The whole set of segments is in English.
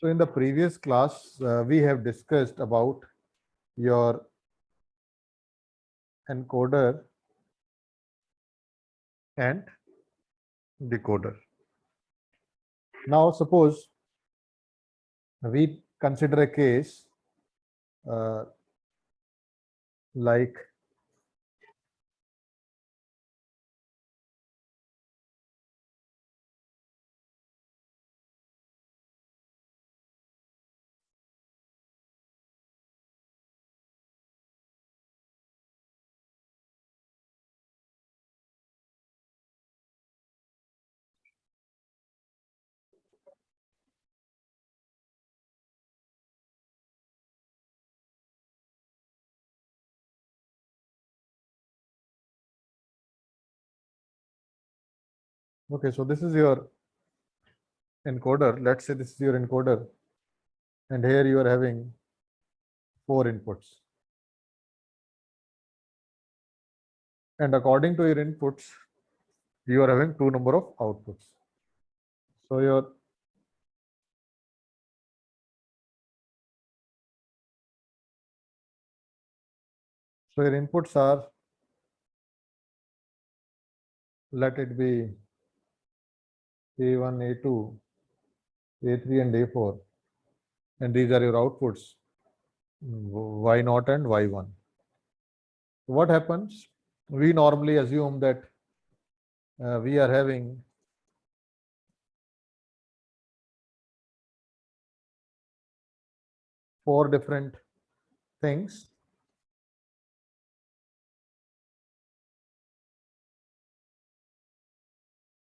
So in the previous class, we have discussed about your encoder and decoder. Now suppose we consider a case like okay, so this is your encoder. Let's say this is your encoder, and here you are having 4 inputs. And according to your inputs, you are having 2 number of outputs. So your inputs are, let it be A1, A2, A3 and A4, and these are your outputs, Y0 and Y1. What happens? We normally assume that we are having four different things.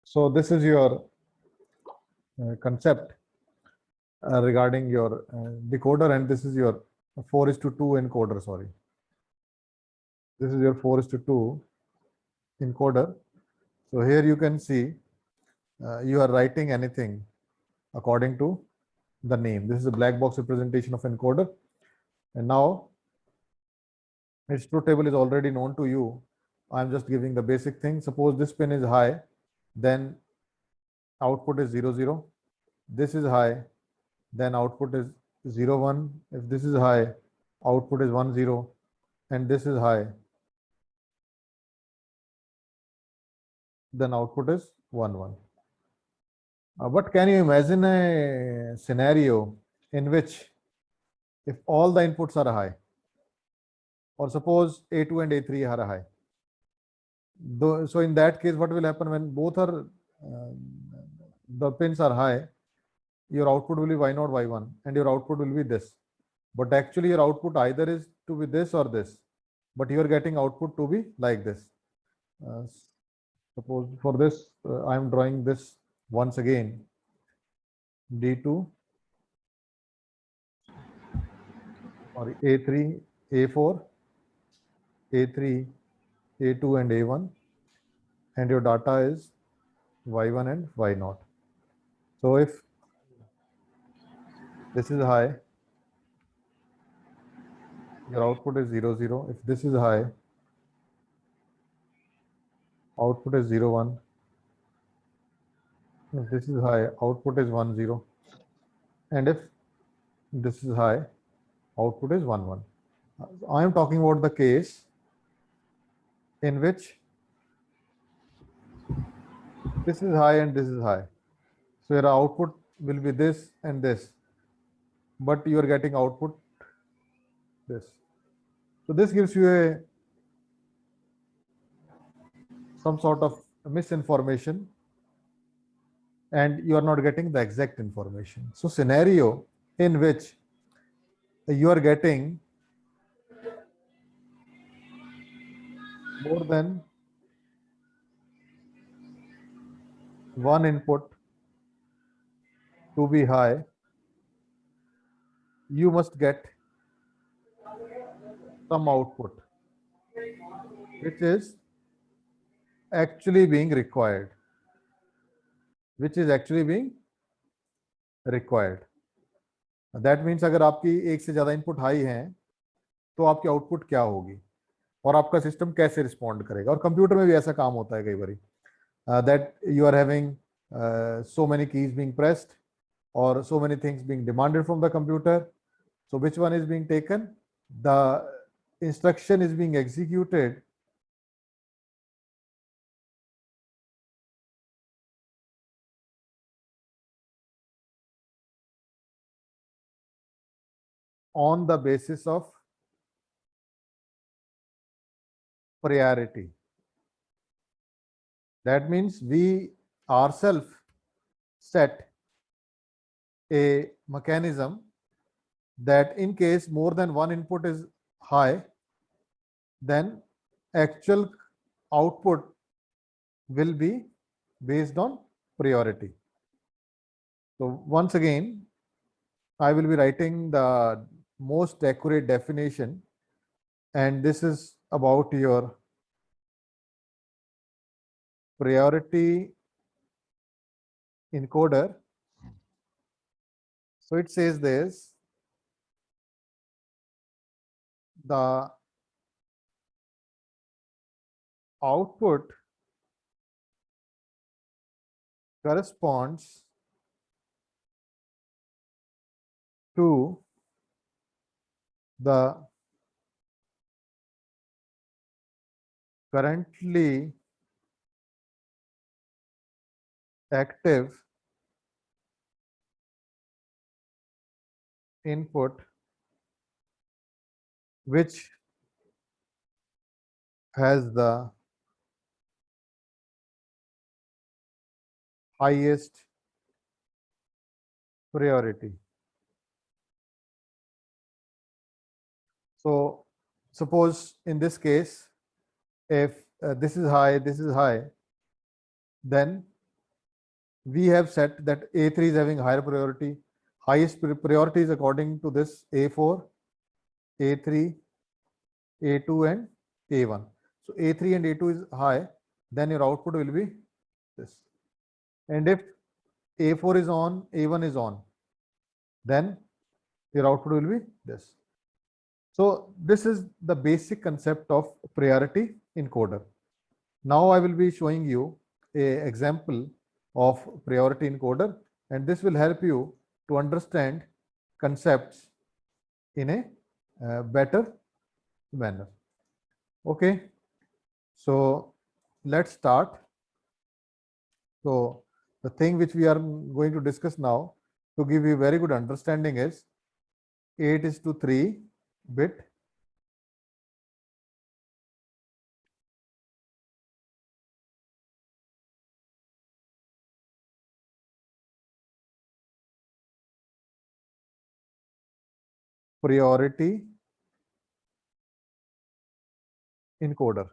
So this is your concept regarding your decoder, and this is your 4:2 encoder. Sorry, this is your 4:2 encoder. So here you can see you are writing anything according to the name. This is a black box representation of encoder, and now its truth table is already known to you. I'm just giving the basic thing. Suppose this pin is high, then output is 0, 0. This is high, then output is 0, 1. If this is high, output is 1, 0, and this is high, then output is 1, 1. But can you imagine a scenario in which if all the inputs are high, or suppose A2 and A3 are high, so in that case, what will happen when both are the pins are high? Your output will be Y0, Y1, and your output will be this. But actually your output either is to be this or this, but you are getting output to be like this. Suppose for this, I am drawing this once again, D2, sorry, A3, A4, A3, A2 and A1, and your data is Y1 and Y0. So if this is high, your output is 0, 0. If this is high, output is 0, 1. If this is high, output is 1, 0. And if this is high, output is 1, 1. I am talking about the case in which this is high and this is high. So your output will be this and this, but you are getting output this. So this gives you some sort of misinformation, and you are not getting the exact information. So scenario in which you are getting more than one input to be high, you must get some output which is actually being required, That means अगर आपकी एक से ज़्यादा input high हैं तो आपकी output क्या होगी और आपका सिस्टम कैसे रिस्पॉन्ड करेगा. और कंप्यूटर में भी ऐसा काम होता है कई बारी, that you are having so many keys being pressed, or so many things being demanded from the computer. So which one is being taken? The instruction is being executed on the basis of priority. That means we ourselves set a mechanism that in case more than one input is high, then actual output will be based on priority. So once again, I will be writing the most accurate definition, and this is about your priority encoder. So it says this: the output corresponds to the currently active input which has the highest priority. So suppose in this case, if this is high, then we have set that A3 is having higher priority. Highest priority is according to this A4, A3, A2 and A1. So A3 and A2 is high, then your output will be this. And if A4 is on, A1 is on, then your output will be this. So this is the basic concept of priority encoder. Now I will be showing you an example of priority encoder, and this will help you to understand concepts in a better manner. Okay, so let's start. So the thing which we are going to discuss now to give you very good understanding is 8:3 bit priority encoder.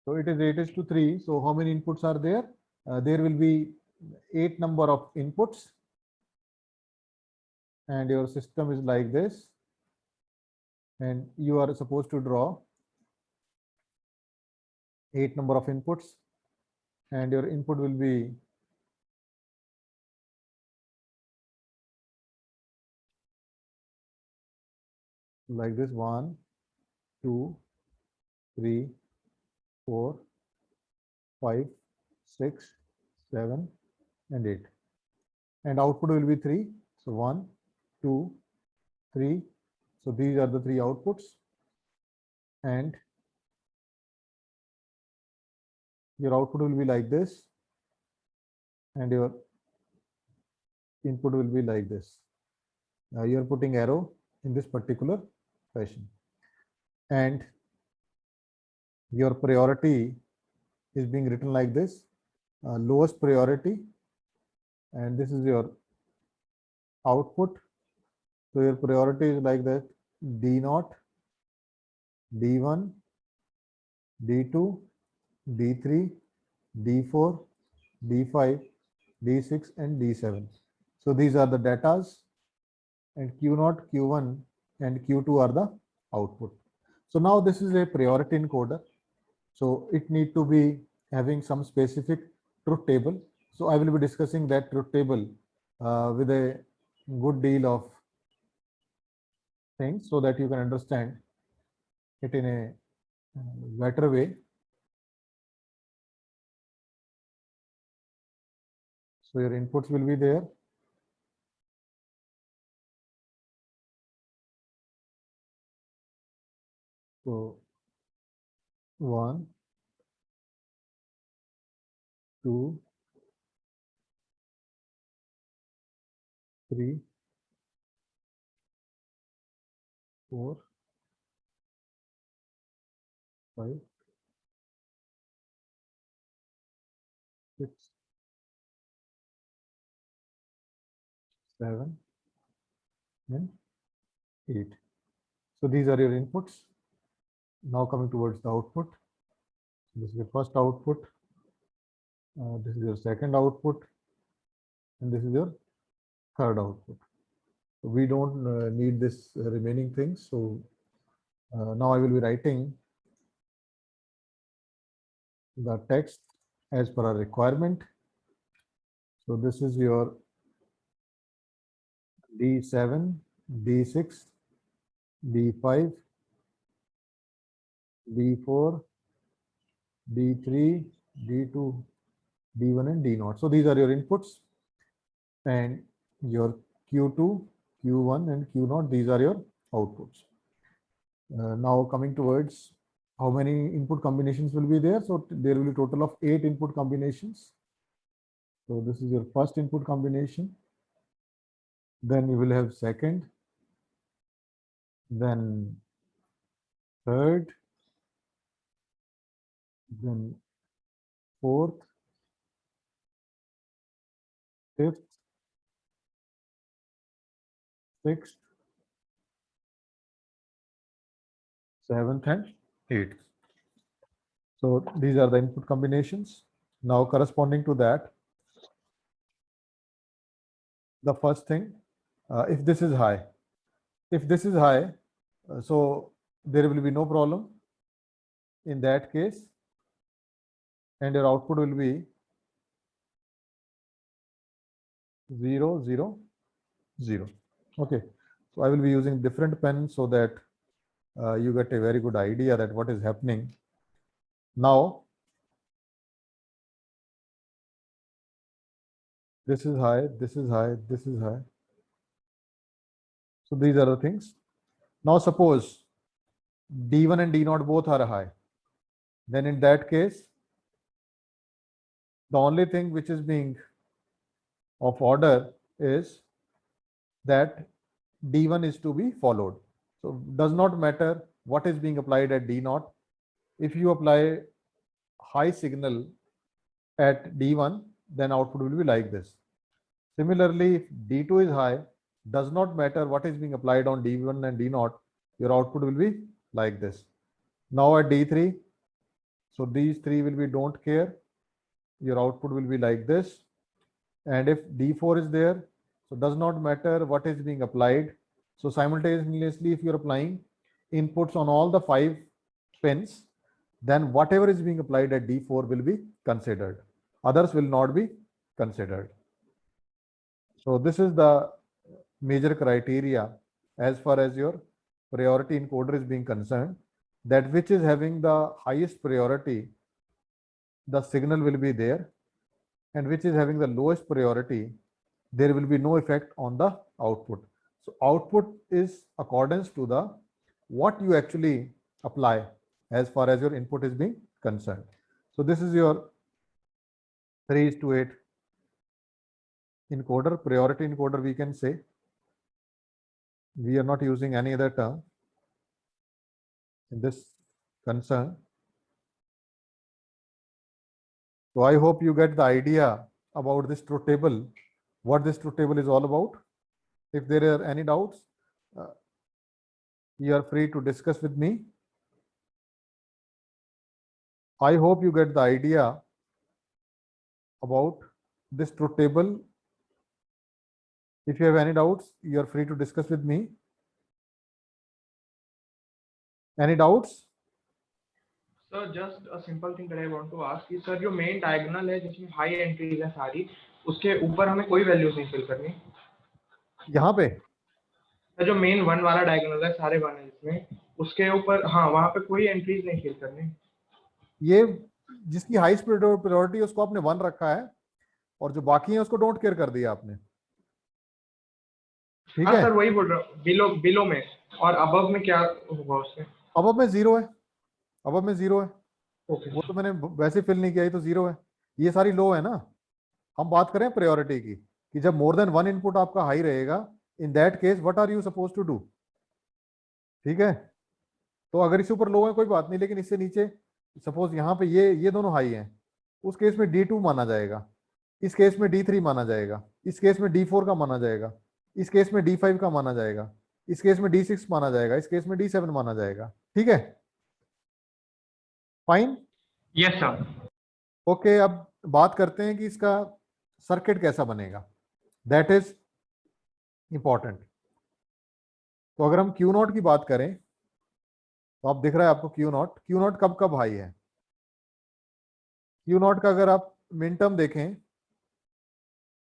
So it is 8:3. So how many inputs are there? There will be 8 number of inputs, and your system is like this, and you are supposed to draw 8 number of inputs, and your input will be like this: 1, 2, 3, 4, 5, 6, 7, and 8. And output will be 3. So 1, 2, 3. So these are the 3 outputs, and your output will be like this, and your input will be like this. You are putting arrow in this particular fashion, and your priority is being written like this: lowest priority, and this is your output. So your priority is like that: D0, D1, D2, D3, D4, D5, D6, and D7. So these are the datas, and Q0, Q1, and Q2 are the output. So now this is a priority encoder. So it need to be having some specific truth table. So I will be discussing that truth table with a good deal of things so that you can understand it in a better way. So your inputs will be there. So 1, 2, 3, 4, 5, 6, 7, and 8. So these are your inputs. Now coming towards the output. This is your first output. This is your second output, and this is your third output. So we don't need this remaining things. So now I will be writing the text as per our requirement. So this is your D7, D6, D5, D4, D3, D2, D1, and D0. So these are your inputs, and your Q2, Q1, and Q0, these are your outputs. Now coming towards how many input combinations will be there. So there will be a total of 8 input combinations. So this is your first input combination. Then you will have second, then third, then fourth, fifth, sixth, seventh, and eighth. So these are the input combinations. Now corresponding to that, the first thing, if this is high, so there will be no problem in that case, and your output will be 0, 0, 0. Okay, so I will be using different pen so that you get a very good idea that what is happening. Now this is high, this is high, this is high. So these are the things. Now suppose D1 and D0 both are high. Then in that case, the only thing which is being of order is that D1 is to be followed. So does not matter what is being applied at D0. If you apply high signal at D1, then output will be like this. Similarly, if D2 is high, does not matter what is being applied on D1 and D0, your output will be like this. Now at D3, so these three will be don't care, your output will be like this. And if D4 is there, so does not matter what is being applied. So simultaneously, if you're applying inputs on all the 5 pins, then whatever is being applied at D4 will be considered. Others will not be considered. So this is the major criteria as far as your priority encoder is being concerned, that which is having the highest priority, the signal will be there, and which is having the lowest priority, there will be no effect on the output. So output is accordance to the what you actually apply as far as your input is being concerned. So this is your 3:8 encoder, priority encoder we can say. We are not using any other term in this concern. So I hope you get the idea about this truth table, what this truth table is all about. If there are any doubts, you are free to discuss with me. I hope you get the idea about this truth table. If you have any doubts, you are free to discuss with me. Any doubts? Sir just a simple thing that I want to ask कि sir जो main diagonal है जिसमें high entries है सारी, उसके ऊपर हमें कोई वैल्यूज नहीं फिल करनी। यहाँ पे सर जो मेन 1 वाला डायगोनल है, सारे 1 है जिसमें, उसके ऊपर हाँ वहाँ पे कोई एंट्रीज नहीं फिल करनी। ये जिसकी हाईएस्ट प्रायोरिटी उसको आपने 1 रखा है, और जो बाकी है उसको डोंट केयर कर दिया आपने। ठीक हाँ है, सर, वही बोल रहा हूँ, बिलो बिलो में। और अबव में क्या होगा उससे? अब में जीरो है, अब में जीरो है, ओके वो सर। तो मैंने वैसे फिल नहीं किया, ये तो जीरो है, ये सारी लो है ना। हम बात करें प्रायोरिटी की, कि जब मोर देन वन इनपुट आपका हाई रहेगा, in that case what are you suppose to do. ठीक है, तो अगर इसके ऊपर लो है कोई बात नहीं, लेकिन इससे नीचे सपोज यहाँ पे ये दोनों हाई हैं, उस केस में D2 माना जाएगा, इस केस में D3 माना जाएगा, इस केस में D4 का माना जाएगा, इस केस में D5 का माना जाएगा, इस केस में D6 माना जाएगा, इस केस में D7 माना जाएगा। ठीक है, फाइन। Yes sir. ओके, अब बात करते हैं कि इसका सर्किट कैसा बनेगा, दैट इज इंपॉर्टेंट। तो अगर हम क्यू नॉट की बात करें, तो आप दिख रहा है आपको क्यू नॉट कब कब हाई है। क्यू नॉट का अगर आप मिन टर्म देखें,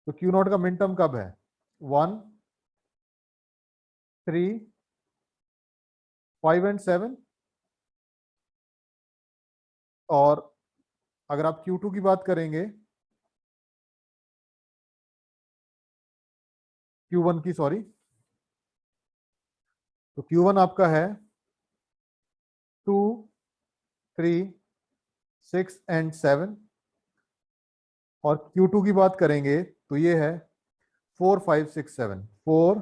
तो क्यू नॉट का मिन टर्म कब है? 1, 3, 5 एंड 7। और अगर आप Q2 की बात करेंगे, Q1 की सॉरी, तो Q1 आपका है 2, 3, 6 एंड 7। और Q2 की बात करेंगे तो ये है 4, 5, 6, 7, 4,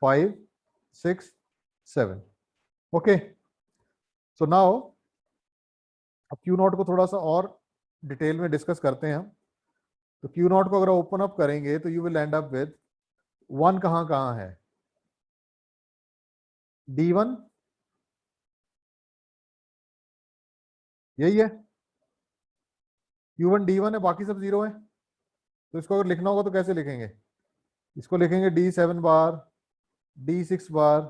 5, 6, 7। ओके, सो नाउ अब Q नॉट को थोड़ा सा और डिटेल में डिस्कस करते हैं हम। तो Q नॉट को अगर ओपन अप करेंगे तो you will and up with 1 कहाँ कहाँ है? D1, यही है, Q1 D1 है, बाकी सब जीरो है। तो इसको अगर लिखना होगा तो कैसे लिखेंगे? इसको लिखेंगे D7 bar, D6 bar,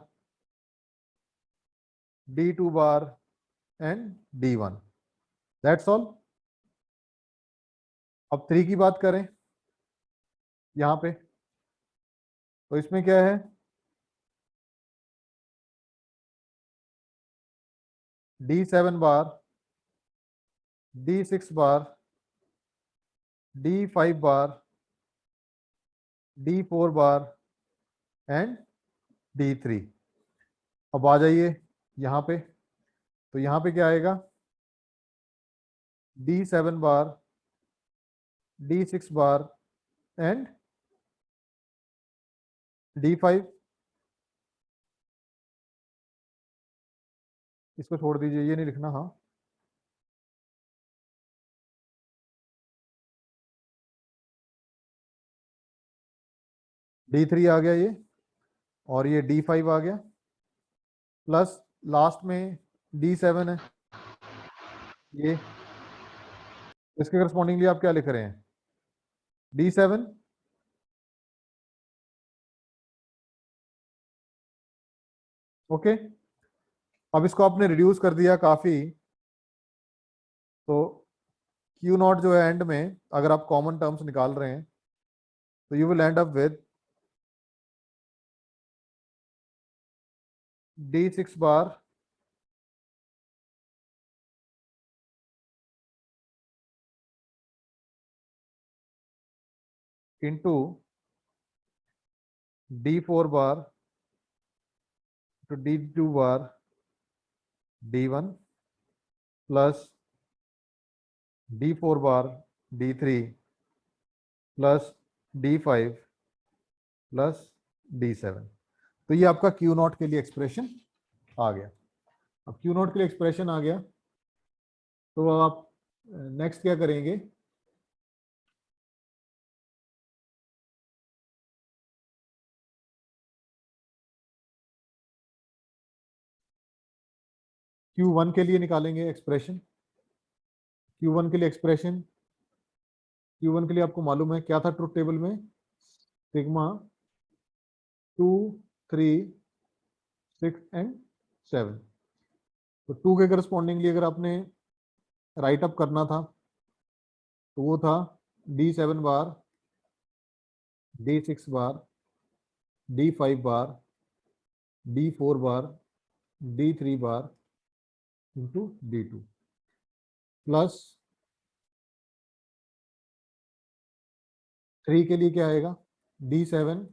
D2 bar and D1, that's all. अब 3 की बात करें यहाँ पे, तो इसमें क्या है? D7 bar, D6 bar, D5 bar, D4 bar and D3। अब आ जाइए यहाँ पे, तो यहाँ पे क्या आएगा? D7 bar, D6 bar and D5। इसको छोड़ दीजिए, ये नहीं लिखना। हाँ, D3 आ गया ये, और ये D5 आ गया, प्लस लास्ट में D7 है ये। इसके करस्पॉन्डिंगली आप क्या लिख रहे हैं? D7, okay. अब इसको आपने रिड्यूस कर दिया काफी, तो Q नॉट जो है एंड में अगर आप कॉमन टर्म्स निकाल रहे हैं, तो you will and up with D6 bar, into D4 बार, तो D2 बार, D1 प्लस D4 बार, D3 plus D5 plus D7। तो ये आपका Q नॉट के लिए एक्सप्रेशन आ गया। अब Q नॉट के लिए एक्सप्रेशन आ गया, तो आप नेक्स्ट क्या करेंगे? Q1 के लिए निकालेंगे एक्सप्रेशन। Q1 के लिए एक्सप्रेशन, Q1 के लिए आपको मालूम है क्या था ट्रुथ टेबल में? Sigma 2, 3, 6 and 7। तो 2 के करस्पॉन्डिंगली अगर आपने राइट अप करना था, तो वो था D7 बार, D6 बार, D5 बार, D4 बार, D3 bar into D2 plus 3 के लिए क्या आएगा, D7,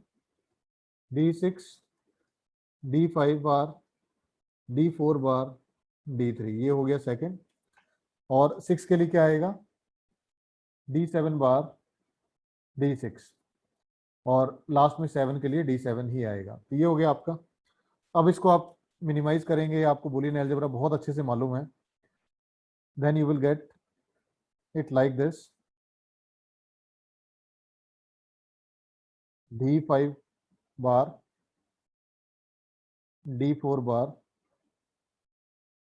D6, D5 bar, D4 बार, D3, ये हो गया सेकंड। और 6 के लिए क्या आएगा, D7 बार, D6, और लास्ट में 7 के लिए D7 ही आएगा। तो ये हो गया आपका। अब इसको आप मिनिमाइज करेंगे, आपको बूलियन अलजेब्रा बहुत अच्छे से मालूम है, then you will get it like this, D5 bar, D4 bar,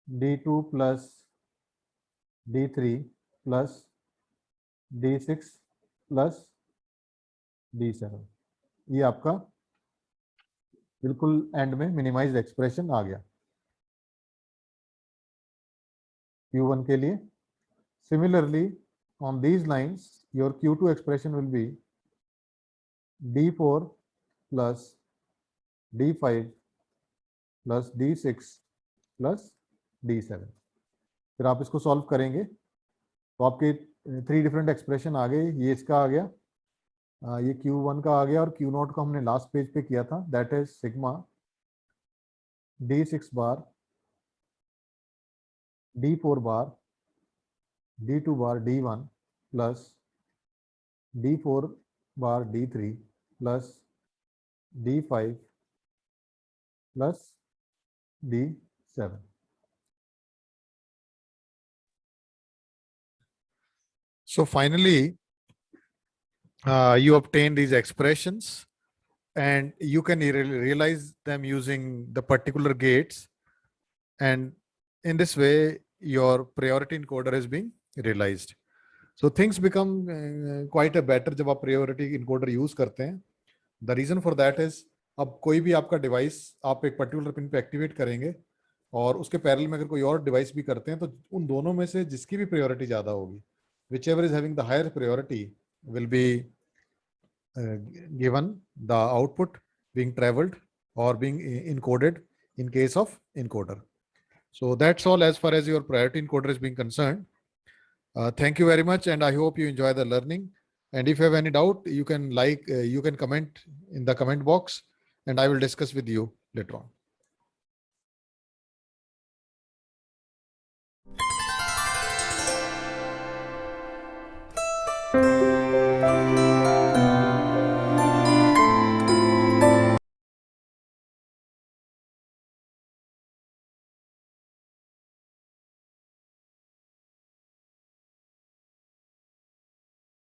D2 plus D3 plus D6 plus D7, ये आपका बिल्कुल एंड में मिनिमाइज्ड एक्सप्रेशन आ गया Q1 के लिए। Similarly on these lines your Q2 expression will be D4 plus D5 plus D6 plus D7। फिर आप इसको सॉल्व करेंगे तो आपके 3 डिफरेंट एक्सप्रेशन आ गए। ये इसका आ गया, ये Q1 का आ गया, और Q0 को हमने लास्ट पेज पे किया था, that is sigma D6 bar, D4 bar, D2 bar D1 plus D4 bar D3 plus D5 plus D7। So finally, you obtain these expressions and you can realize them using the particular gates, and in this way your priority encoder is being realized. So things become quite a better जब आप priority encoder use करते हैं। The reason for that is, अब कोई भी आपका device आप एक पर्टिकुलर पिन पे एक्टिवेट करेंगे और उसके पैरेलल में अगर कोई और डिवाइस भी करते हैं, तो उन दोनों में से जिसकी भी प्रायोरिटी ज़्यादा होगी, whichever is having the higher priority will be given the output being traveled or being encoded in case of encoder. So that's all as far as your priority encoder is being concerned. Thank you very much, and I hope you enjoy the learning. And if you have any doubt, you can comment in the comment box, and I will discuss with you later on.